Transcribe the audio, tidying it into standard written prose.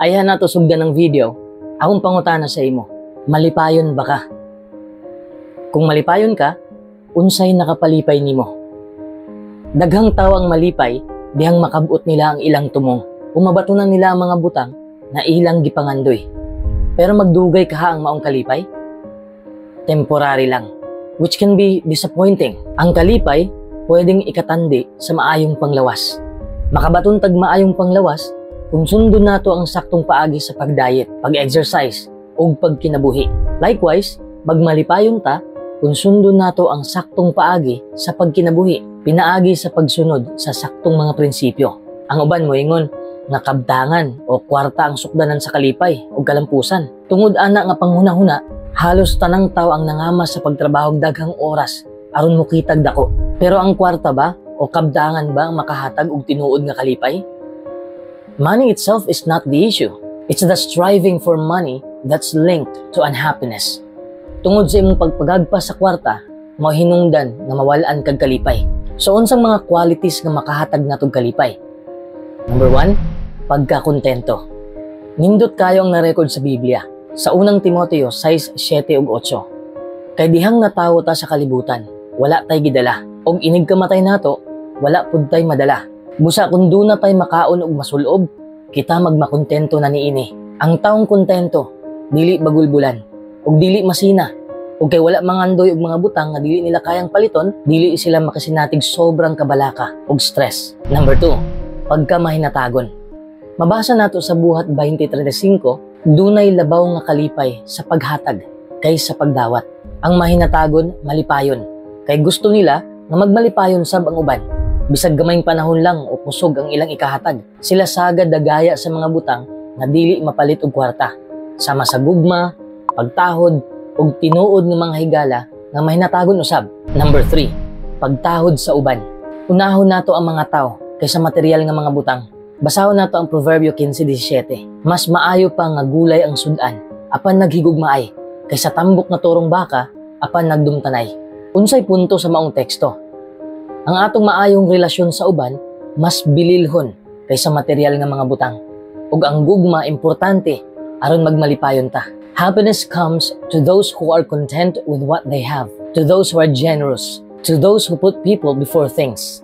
Ayahan na to sugdan ng video, akong pangutana sa imo, malipayon ba ka? Kung malipayon ka, unsay nakapalipay nimo? Daghang tawo ang malipay, dihang makabot nila ang ilang tumong. Umabatunan nila ang mga butang na ilang gipangandoy. Pero magdugay ka ang maong kalipay? Temporary lang, which can be disappointing. Ang kalipay, pwedeng ikatandi sa maayong panglawas. Makabaton tag maayong panglawas, kung sundon nato ang saktong paagi sa pagdiet, pag-exercise, o pagkinabuhi. Likewise, magmalipayon ta, kung sundon nato ang saktong paagi sa pagkinabuhi, pinaagi sa pagsunod sa saktong mga prinsipyo. Ang uban mo ingon, nga kabdangan o kwarta ang sukdanan sa kalipay o kalampusan. Tungod ana nga panghuna-huna, halos tanang tao ang nangamas sa pagtrabaho daghang oras aron mukitag dako. Pero ang kwarta ba o kabdangan ba ang makahatag og tinuod nga kalipay? Money itself is not the issue. It's the striving for money that's linked to unhappiness. Tungod sa imong pagpagagpas sa kwarta, mao hinungdan nga mawalaan kag kalipay. So unsang mga qualities nga makahatag natong kalipay? Number 1, pagkakontento. Nindot kayo ang na-record sa Biblia. Sa unang Timoteo 6:7 ug 8. Kay dihang natawo ta sa kalibutan, wala tay gidala. Og inig kamatay nato, wala pud tay madala. Busa kung duna tay makaon og masulob, kita magmakontento na niini. Ang taong kontento, dili bagulbulan, og dili masina, og kay wala mangandoy og mga butang nga dili nila kayang paliton, dili sila makasinatig sobrang kabalaka og stress. Number 2, pagkamahinatagon. Mabasa nato sa Buhat 20:35, dunay labaw nga kalipay sa paghatag kaysa pagdawat. Ang mahinatagon, malipayon, kay gusto nila nga magmalipayon sab ang uban. Bisag gamayng panahon lang o kusog ang ilang ikahatag, sila sagad dagaya sa mga butang nga dili mapalit og kwarta. Sama sa gugma, pagtahod, ug tinuod ng mga higala nga mahinatagon usab. Number 3, pagtahod sa uban. Unahon nato ang mga tao kaysa material nga mga butang. Basahon nato ang Proverbio 15:17. Mas maayo pa nga gulay ang sudan, apan naghigugmaay, kaysa tambok na turong baka, apan nagdumtanay. Unsay punto sa maong teksto? Ang atong maayong relasyon sa uban, mas bililhon kaysa material nga mga butang. Ug ang gugma importante aron magmalipayon ta. Happiness comes to those who are content with what they have, to those who are generous, to those who put people before things.